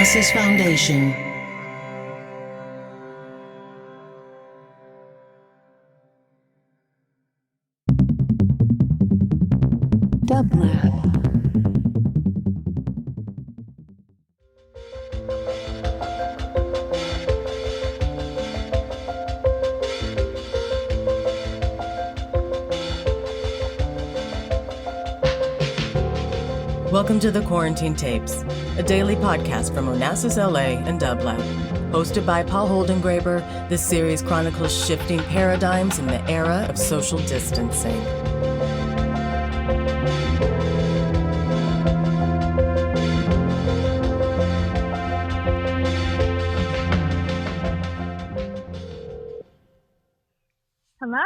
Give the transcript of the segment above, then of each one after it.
Onassis Foundation. Dublab. Welcome to the Quarantine Tapes, a daily podcast from Onassis LA and Dublab. Hosted by Paul Holdengräber, this series chronicles shifting paradigms in the era of social distancing. Hello?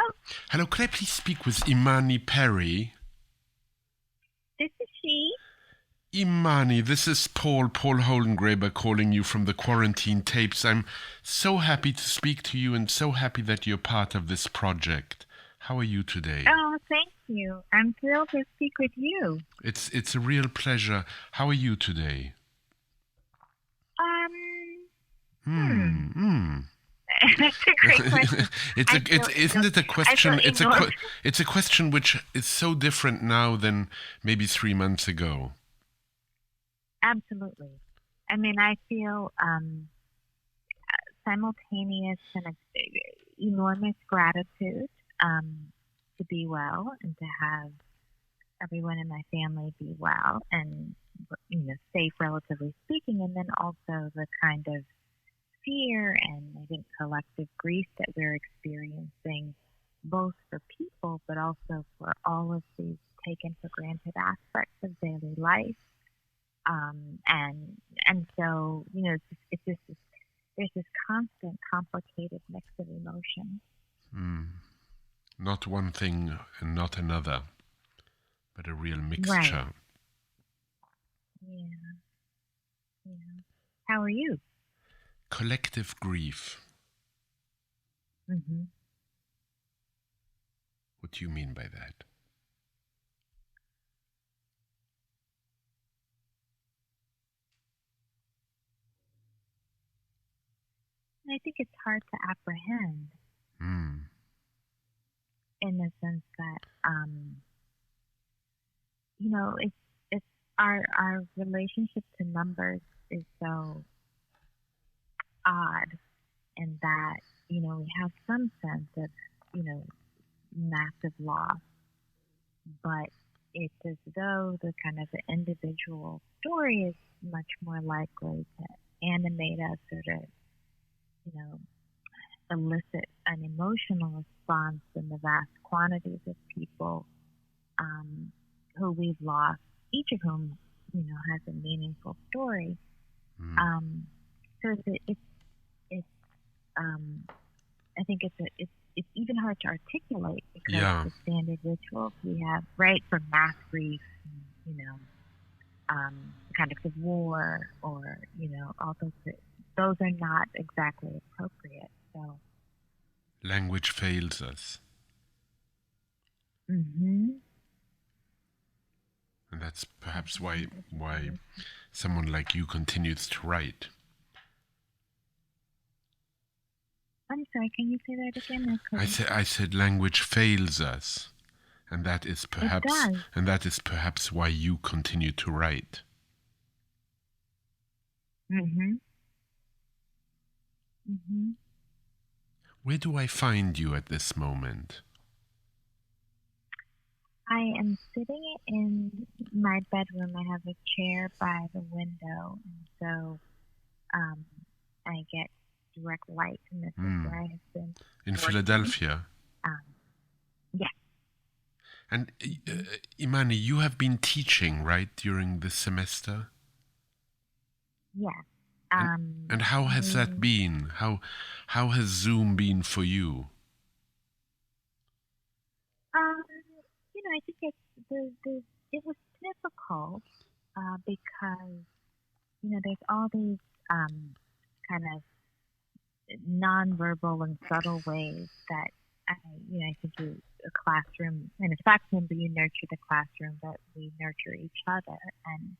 Hello, could I please speak with Imani Perry? This is she. Imani, this is Paul Holdengräber calling you from the Quarantine Tapes. I'm so happy to speak to you and so happy that you're part of this project. How are you today? Oh, thank you. I'm thrilled to speak with you. It's a real pleasure. How are you today? That's a great question. It's a question which is so different now than maybe 3 months ago. Absolutely. I mean, I feel simultaneous kind of enormous gratitude to be well and to have everyone in my family be well and, safe, relatively speaking, and then also the kind of fear and I think collective grief that we're experiencing, both for people, but also for all of these taken for granted aspects of daily life. And so, it's just there's this constant, complicated mix of emotions. Not one thing and not another, but a real mixture. Right. Yeah. How are you? Collective grief. Mm-hmm. What do you mean by that? I think it's hard to apprehend in the sense that, it's our relationship to numbers is so odd in that, we have some sense of, massive loss, but it's as though the kind of the individual story is much more likely to animate us or to elicit an emotional response in the vast quantities of people who we've lost, each of whom, has a meaningful story. So I think it's even hard to articulate because the standard rituals we have, right, for mass grief, kind of the war or, all those are not exactly appropriate. So language fails us. Mm-hmm. And that's perhaps why someone like you continues to write. I'm sorry, can you say that again? I said language fails us, and that is perhaps why you continue to write. Mm-hmm. Where do I find you at this moment? I am sitting in my bedroom. I have a chair by the window, and so I get direct light, and this is where I have been. In Philadelphia? Yes. And Imani, you have been teaching, right, during this semester? Yes. And how has that been? How has Zoom been for you? I think it was difficult because there's all these kind of nonverbal and subtle ways that I think a classroom, and it's classroom, but you nurture the classroom, but we nurture each other. And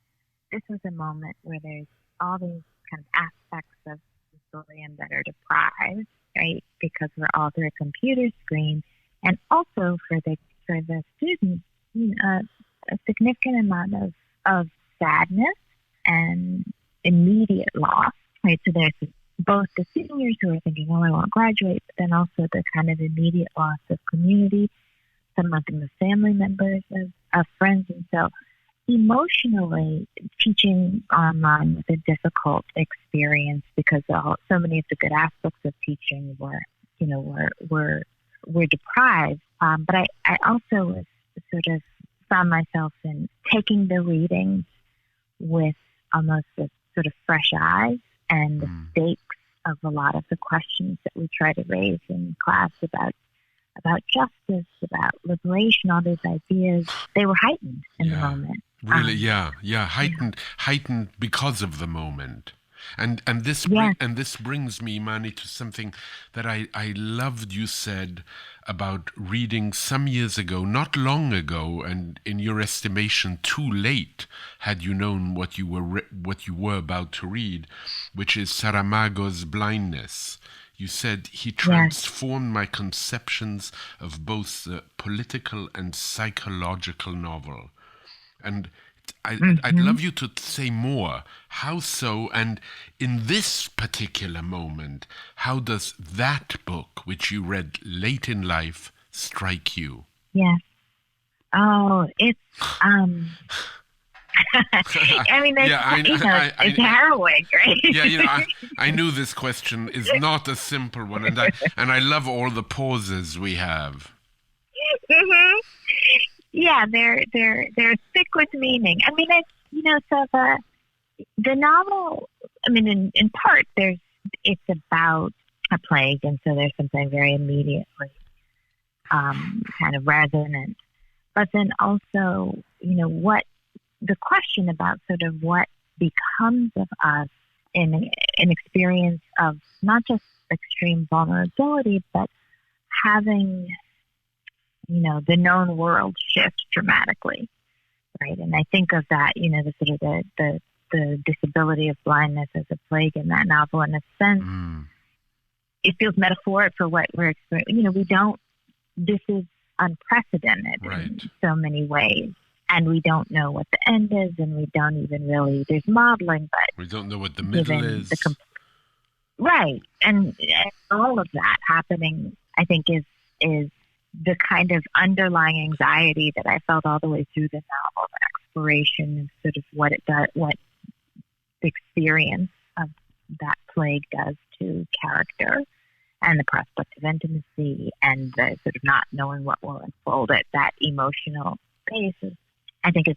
this was a moment where there's all these kind of aspects of historian that are deprived, right? Because we're all through a computer screen, and also for the students, a significant amount of sadness and immediate loss, right? So there's both the seniors who are thinking, oh, I won't graduate, but then also the kind of immediate loss of community, some of them are family members of friends. And so emotionally, teaching online was a difficult experience because so many of the good aspects of teaching were deprived. But I also was sort of found myself in taking the readings with almost a sort of fresh eyes, and the stakes of a lot of the questions that we try to raise in class about justice, about liberation, all these ideas, they were heightened in the moment. Really, heightened because of the moment. And this brings me, Imani, to something that I loved you said about reading some years ago, not long ago, and in your estimation, too late, had you known what you were about to read, which is Saramago's Blindness. You said he transformed my conceptions of both the political and psychological novel. And I'd love you to say more. How so? And in this particular moment, how does that book, which you read late in life, strike you? Yes. Oh, it's I mean, it's harrowing, right? Yeah, I knew this question is not a simple one, and I love all the pauses we have. Mm-hmm. Yeah, they're thick with meaning. I mean, so the novel. I mean, in part, it's about a plague, and so there's something very immediately kind of resonant. But then also, what the question about sort of what becomes of us in an experience of not just extreme vulnerability, but having the known world shift dramatically, right? And I think of that, the sort of the disability of blindness as a plague in that novel. In a sense, it feels metaphoric for what we're experiencing. This is unprecedented in so many ways, and we don't know what the end is, and we don't even really, there's modeling, but we don't know what the middle is. Right. And all of that happening, I think, is the kind of underlying anxiety that I felt all the way through the novel, the exploration of sort of what it does, what the experience of that plague does to character, and the prospect of intimacy, and the sort of not knowing what will unfold at that emotional space. I think is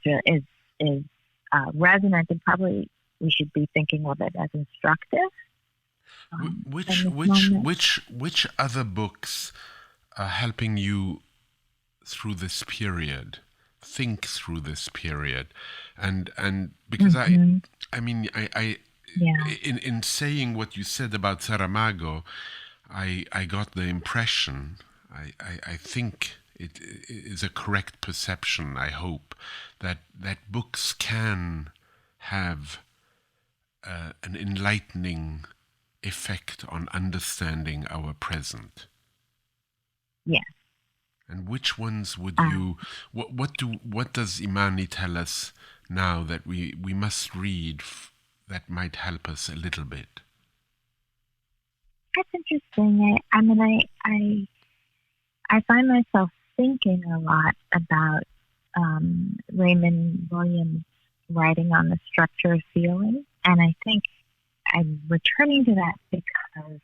resonant, and probably we should be thinking of it as instructive. Which other books are helping you through this period, think through this period, and because in saying what you said about Saramago, I got the impression, I think it is a correct perception, I hope, that books can have an enlightening effect on understanding our present. Yes. And which ones would you? What does Imani tell us now that we must read that might help us a little bit? That's interesting. I find myself thinking a lot about Raymond Williams' writing on the structure of feeling, and I think I'm returning to that because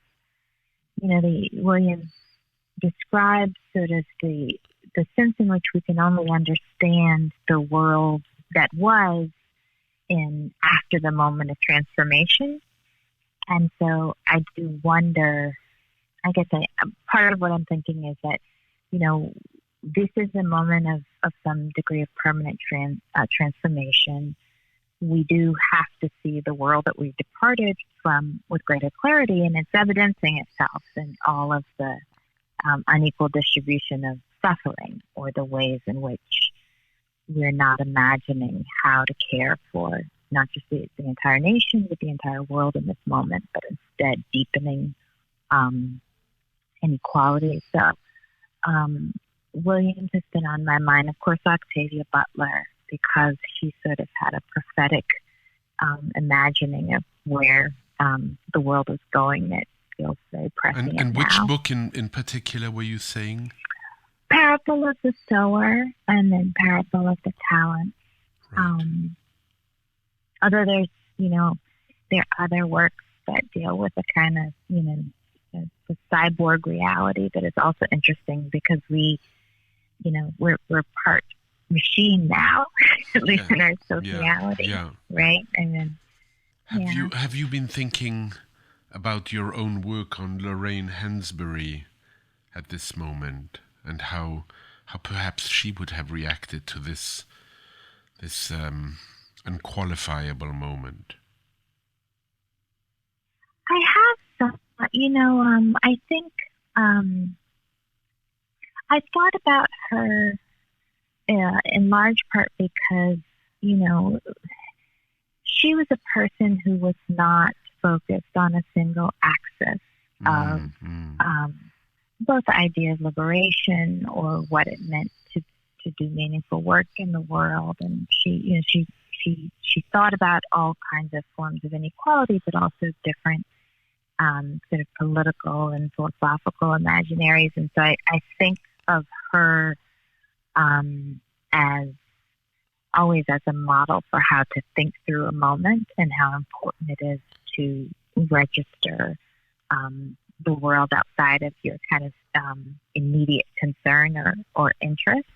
the Williams describes sort of the sense in which we can only understand the world that was in after the moment of transformation. And so I do wonder, I guess part of what I'm thinking is that, this is a moment of some degree of permanent transformation. We do have to see the world that we've departed from with greater clarity, and it's evidencing itself in all of the unequal distribution of suffering, or the ways in which we're not imagining how to care for not just the entire nation, but the entire world in this moment, but instead deepening inequality. So Williams has been on my mind. Of course, Octavia Butler, because she sort of had a prophetic imagining of where the world is going that feels very pressing. And which book in particular were you saying? Parable of the Sower, and then Parable of the Talents. Right. Although there's, there are other works that deal with a kind of, the cyborg reality that is also interesting because we're part machine now, at least in our sociality, right? And then, have you been thinking about your own work on Lorraine Hansberry at this moment, and how perhaps she would have reacted to this unqualifiable moment? I have some, I think I thought about her in large part because, she was a person who was not focused on a single axis of both the idea of liberation or what it meant to do meaningful work in the world. And she thought about all kinds of forms of inequality, but also different sort of political and philosophical imaginaries. And so I think of her as always as a model for how to think through a moment and how important it is to register the world outside of your kind of immediate concern or interest.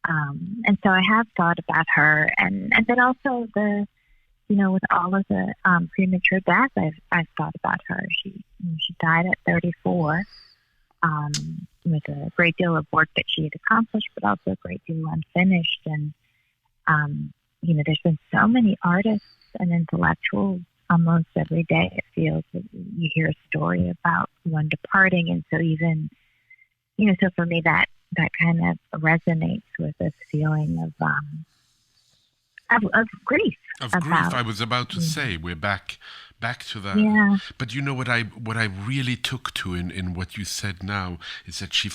And so I have thought about her, and then also with all of the premature deaths, I've thought about her. She died at 34 with a great deal of work that she had accomplished, but also a great deal unfinished. And there's been so many artists and intellectuals almost every day. It feels that you hear a story about one departing, and so even so for me that kind of resonates with this feeling of grief. Of grief, I was about to say, we're back to that. Yeah. But what I really took to in what you said now is that she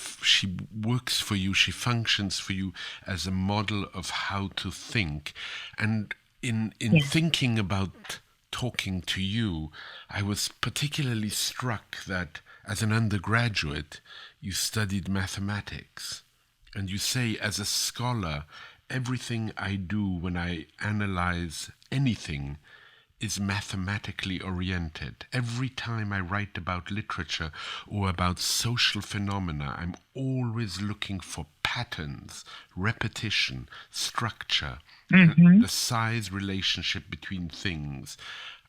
works for you, she functions for you as a model of how to think. And in thinking about talking to you, I was particularly struck that as an undergraduate, you studied mathematics. And you say, as a scholar, everything I do when I analyze anything is mathematically oriented. Every time I write about literature or about social phenomena, I'm always looking for patterns, repetition, structure, the size relationship between things.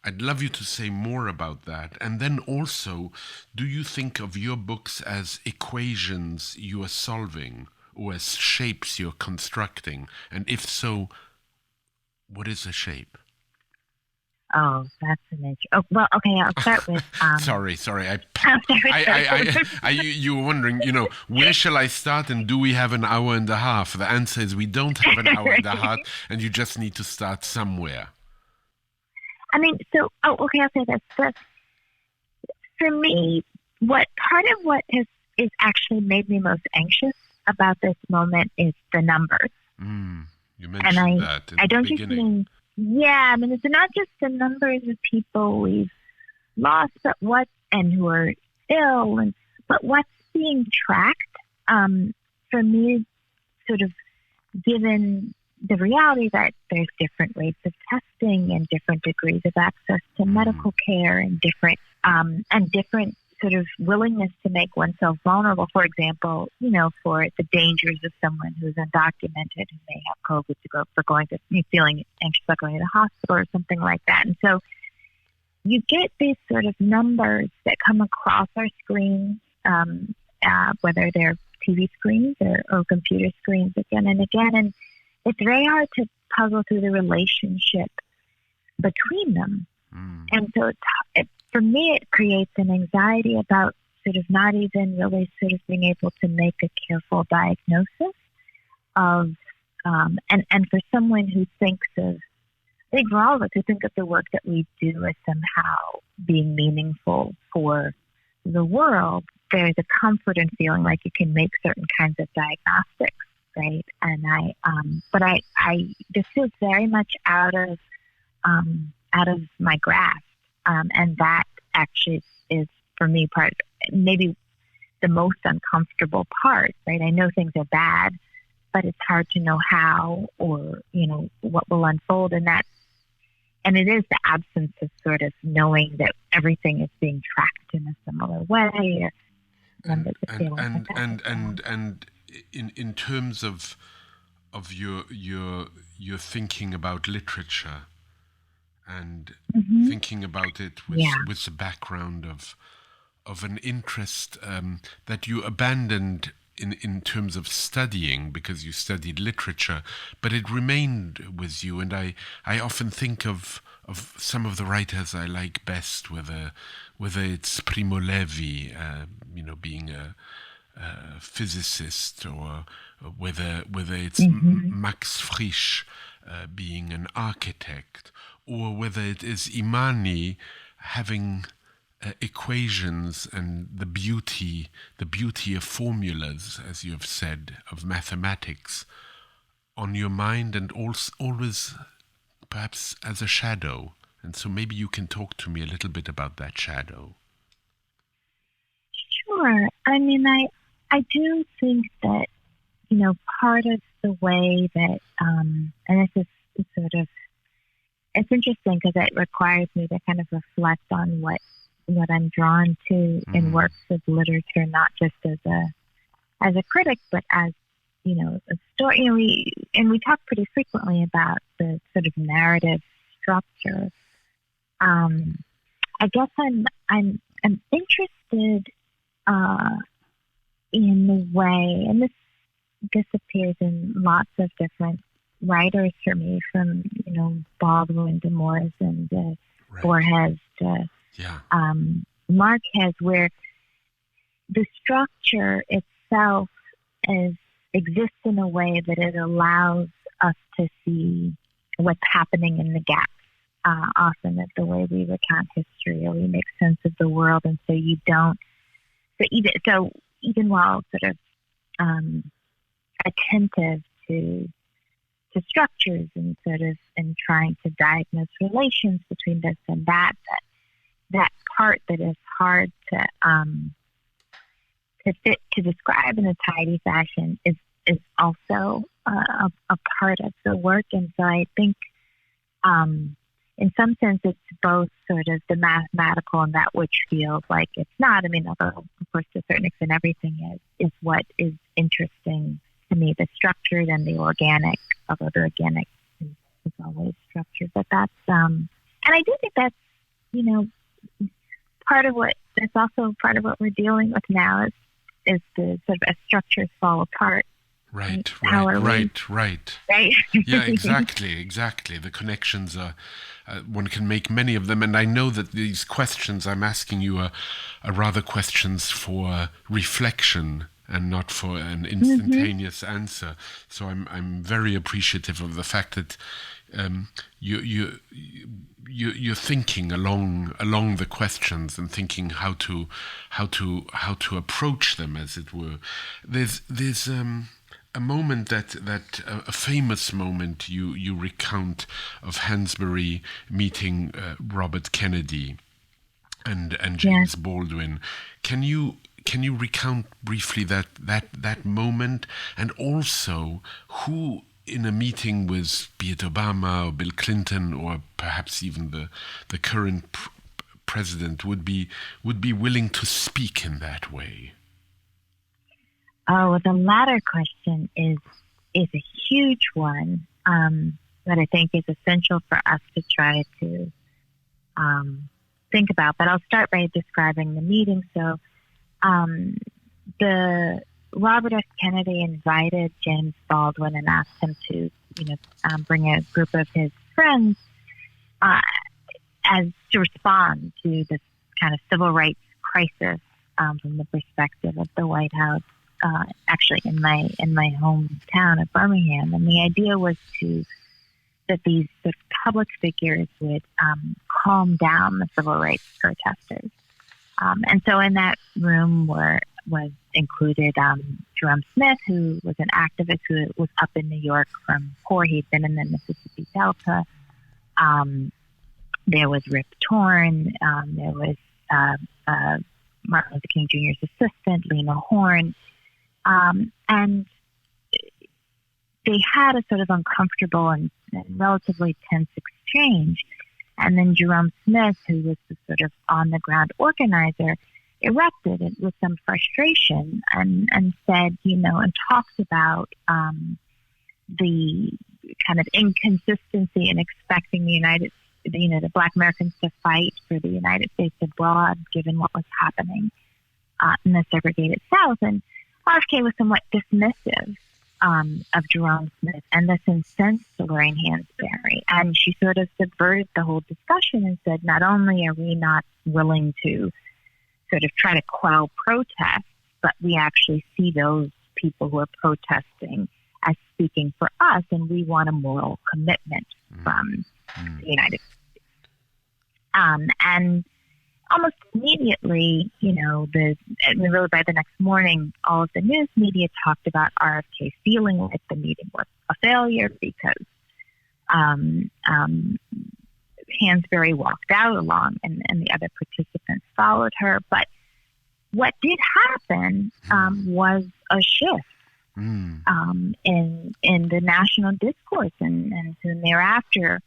I'd love you to say more about that. And then also, do you think of your books as equations you are solving or as shapes you're constructing? And if so, what is a shape? Oh, that's an interesting. Oh, well, okay, I'll start with. Sorry. You were wondering, where shall I start, and do we have an hour and a half? The answer is we don't have an hour and a half, and you just need to start somewhere. I'll say this. For me, part of what is actually made me most anxious about this moment is the numbers. You mentioned that in the beginning. It's not just the numbers of people we've lost, but who are ill, but what's being tracked. For me, sort of given the reality that there's different rates of testing and different degrees of access to medical care and different sort of willingness to make oneself vulnerable. For example, for the dangers of someone who's undocumented who may have COVID feeling anxious about going to the hospital or something like that. And so you get these sort of numbers that come across our screens, whether they're TV screens or computer screens again and again. And it's very hard to puzzle through the relationship between them. And so for me, it creates an anxiety about sort of not even really sort of being able to make a careful diagnosis of, and for someone who thinks of I think for all of us who think of the work that we do as somehow being meaningful for the world, there's a comfort in feeling like you can make certain kinds of diagnostics, right? And this feels very much out of my grasp, and that actually is for me maybe the most uncomfortable part, right? I know things are bad, but it's hard to know how or what will unfold, and it is the absence of sort of knowing that everything is being tracked in a similar way. And in terms of your thinking about literature and thinking about it with the background of an interest that you abandoned in terms of studying because you studied literature, but it remained with you. And I often think of some of the writers I like best, whether it's Primo Levi, being a physicist, or whether it's Max Frisch, being an architect, or whether it is Imani having equations and the beauty of formulas, as you have said, of mathematics on your mind, and also always perhaps as a shadow. And so maybe you can talk to me a little bit about that shadow. Sure. I mean, I do think that, part of the way that, and this is sort of, it's interesting because it requires me to kind of reflect on what I'm drawn to in works of literature, not just as a critic, but as a story. We talk pretty frequently about the sort of narrative structure. I guess I'm interested in the way, and this appears in lots of different writers for me, from Baldwin to Morrison to Borges to Marquez, where the structure itself exists in a way that it allows us to see what's happening in the gaps, often of the way we recount history or we make sense of the world. And so even while sort of attentive to structures and sort of and trying to diagnose relations between this and that part that is hard to describe in a tidy fashion is also a part of the work. And so I think in some sense it's both sort of the mathematical and that which feels like it's not. I mean, although of course to a certain extent everything is what is interesting to me, the structured and the organic, although the organic is always structured. But that's and I do think that's that's also part of what we're dealing with now is the sort of as structures fall apart. Right. Right. Yeah, exactly. The connections are, one can make many of them. And I know that these questions I'm asking you are rather questions for reflection and not for an instantaneous answer. So I'm very appreciative of the fact that you're thinking along the questions and thinking how to approach them, as it were. There's a moment that a famous moment you recount of Hansberry meeting Robert Kennedy and James Baldwin. Can you recount briefly that moment, and also who in a meeting with, be it Obama or Bill Clinton or perhaps even the current president, would be willing to speak in that way? Oh, the latter question is a huge one that I think is essential for us to try to think about. But I'll start by describing the meeting. So the Robert F. Kennedy invited James Baldwin and asked him to, bring a group of his friends as to respond to this kind of civil rights crisis from the perspective of the White House. Actually, in my hometown of Birmingham, and the idea was to that these sort of public figures would calm down the civil rights protesters. And so in that room was included Jerome Smith, who was an activist who was up in New York from poor. He'd been in the Mississippi Delta. There was Rip Torn. There was Martin Luther King Jr.'s assistant, Lena Horne. And they had a sort of uncomfortable and relatively tense exchange. And then Jerome Smith, who was the sort of on-the-ground organizer, erupted with some frustration and said, and talks about the kind of inconsistency in expecting the Black Americans to fight for the United States abroad, given what was happening in the segregated South. And RFK was somewhat dismissive of Jerome Smith, and this incensed Lorraine Hansberry. And she sort of subverted the whole discussion and said, not only are we not willing to sort of try to quell protests, but we actually see those people who are protesting as speaking for us, and we want a moral commitment from the United States. And almost immediately, really by the next morning, all of the news media talked about RFK feeling like the meeting was a failure because Hansberry walked out along and the other participants followed her. But what did happen was a shift in the national discourse, and soon thereafter,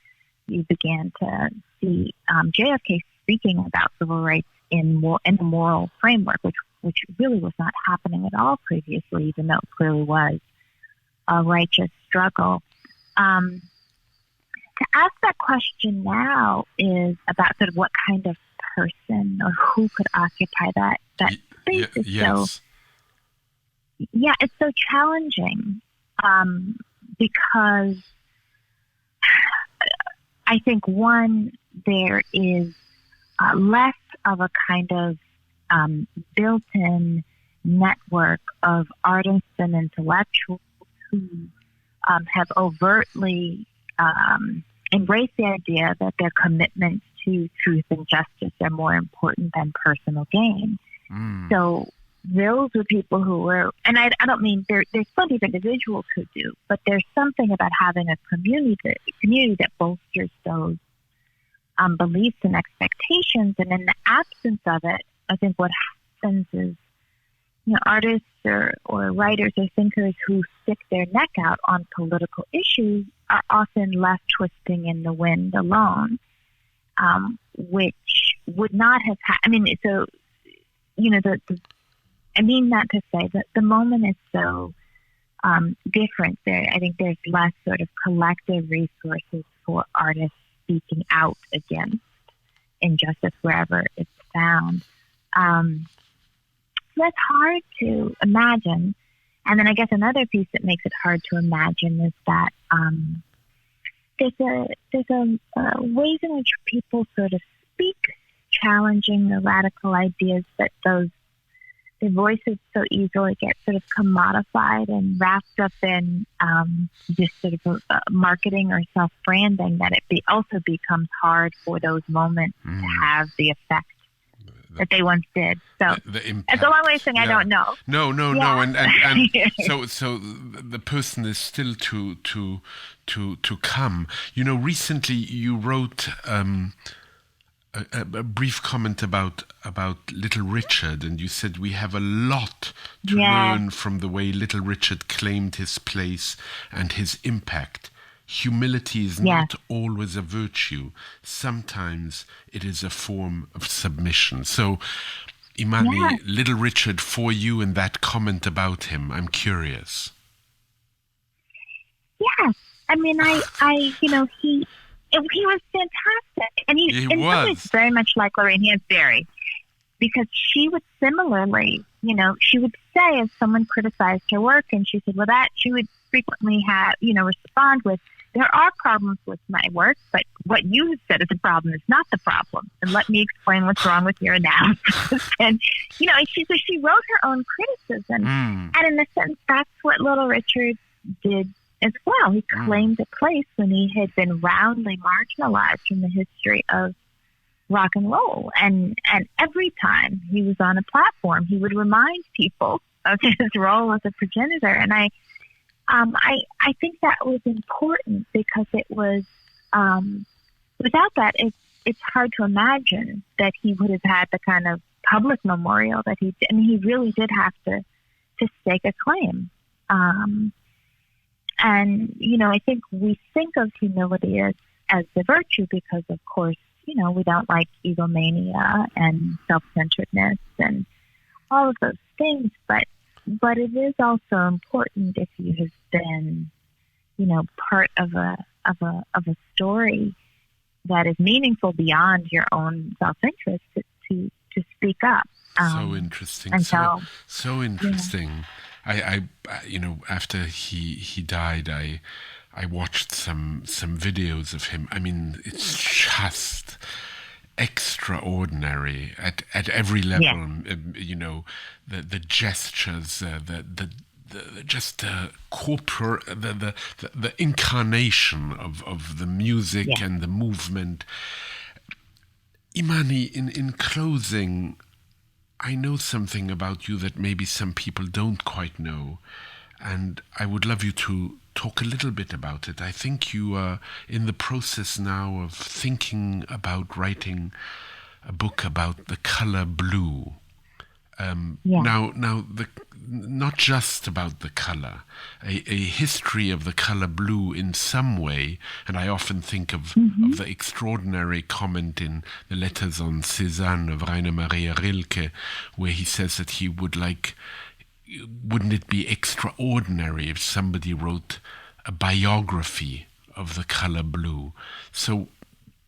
you began to see JFK speaking about civil rights in a moral framework, which really was not happening at all previously, even though it clearly was a righteous struggle. To ask that question now is about sort of what kind of person or who could occupy that space. Yes. It's so challenging because I think, one, there is less of a kind of built-in network of artists and intellectuals who have overtly embraced the idea that their commitments to truth and justice are more important than personal gain. So those were people who were, and I don't mean there's plenty of individuals who do, but there's something about having a community that bolsters those beliefs and expectations. And in the absence of it, I think what happens is, artists or writers or thinkers who stick their neck out on political issues are often left twisting in the wind alone, which would not have happened. I mean that to say that the moment is so different. I think there's less sort of collective resources for artists speaking out against injustice wherever it's found. So that's hard to imagine. And then I guess another piece that makes it hard to imagine is that there's a ways in which people sort of speak challenging the radical ideas, but their voices so easily get sort of commodified and wrapped up in just sort of marketing or self-branding that it also becomes hard for those moments to have the effect that they once did. So it's a long way of saying I don't know. No, and so the person is still to come. Recently you wrote a brief comment about Little Richard, and you said we have a lot to learn from the way Little Richard claimed his place and his impact. Humility is not always a virtue. Sometimes it is a form of submission. So, Imani, Little Richard, for you and that comment about him, I'm curious. Yes. I mean, he was fantastic. And he in some ways very much like Lorraine Hansberry, because she would similarly, she would say, as someone criticized her work, and she said, she would frequently respond with, there are problems with my work, but what you have said is a problem is not the problem. And let me explain what's wrong with your analysis. And, she wrote her own criticism. And in a sense, that's what Little Richard did as well. He claimed a place when he had been roundly marginalized from the history of rock and roll. And every time he was on a platform, he would remind people of his role as a progenitor. And I think that was important because it was, without that, it's hard to imagine that he would have had the kind of public memorial that he did. I mean, he really did have to stake a claim. And, I think we think of humility as the virtue because, of course, we don't like egomania and self-centeredness and all of those things. But it is also important if you have been, part of a story that is meaningful beyond your own self-interest to speak up. So interesting. So interesting. I after he died, I watched some videos of him. I mean, it's just extraordinary at every level. Yeah. The gestures, the corporate, the incarnation of the music, yeah, and the movement. Imani, in closing, I know something about you that maybe some people don't quite know, and I would love you to talk a little bit about it. I think you are in the process now of thinking about writing a book about the color blue. Yeah. Now, not just about the color, a history of the color blue in some way, and I often think of the extraordinary comment in the Letters on Cézanne of Rainer Maria Rilke, where he says that he would wouldn't it be extraordinary if somebody wrote a biography of the color blue? So,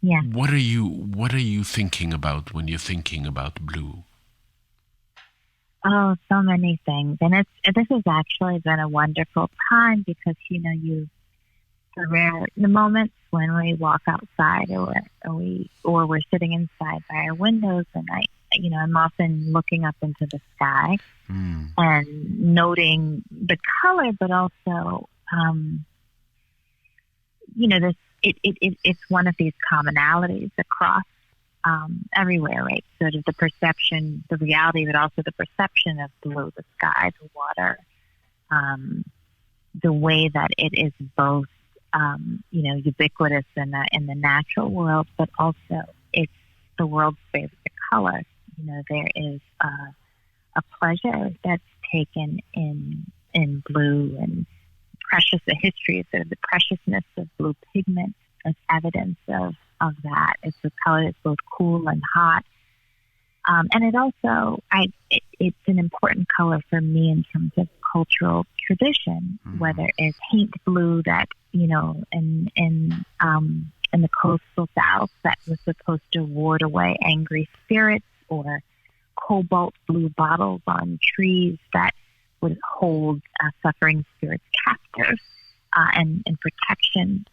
yeah, what are you thinking about when you're thinking about blue? Oh, so many things. And this has actually been a wonderful time because, the moments when we walk outside or we're sitting inside by our windows, and I'm often looking up into the sky and noting the color, but also, it's one of these commonalities across everywhere, right? Sort of the perception, the reality, but also the perception of blue, the sky, the water, the way that it is both, ubiquitous in the natural world, but also it's the world's favorite color. There is a pleasure that's taken in blue, and the history of the preciousness of blue pigment as evidence of that. It's a color that's both cool and hot. And it also, it's an important color for me in terms of cultural tradition, whether it's paint blue that, in the coastal South that was supposed to ward away angry spirits, or cobalt blue bottles on trees that would hold suffering spirits captive and protection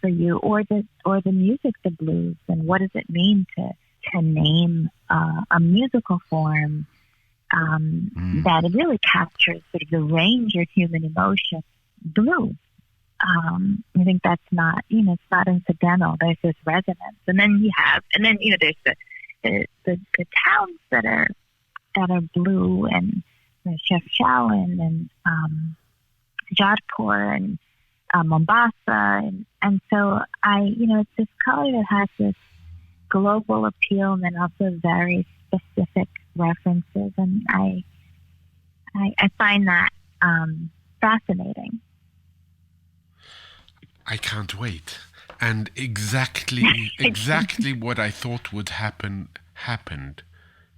for you, or the music, the blues, and what does it mean to name a musical form that really captures sort of the range of human emotion. Blue. I think that's not, it's not incidental. There's this resonance, and then there's the towns that are blue, and Chefchaouen and Jodhpur and Mombasa, and so it's this color that has this global appeal and then also very specific references, and I find that fascinating. I can't wait. And exactly what I thought would happen happened.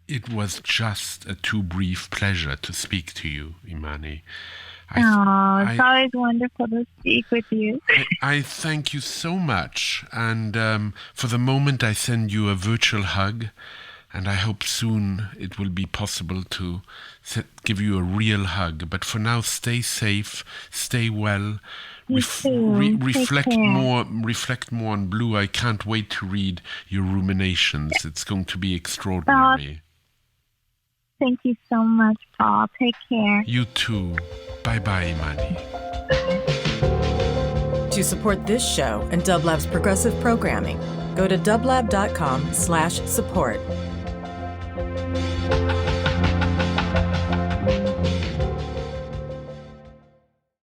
It was just a too brief pleasure to speak to you, Imani. It's always wonderful to speak with you. I thank you so much. And for the moment, I send you a virtual hug. And I hope soon it will be possible to give you a real hug. But for now, stay safe, stay well. Reflect more on blue. I can't wait to read your ruminations. It's going to be extraordinary. Thank you so much, Paul. Take care. You too. Bye-bye, Imani. To support this show and Dublab's progressive programming, go to dublab.com/support.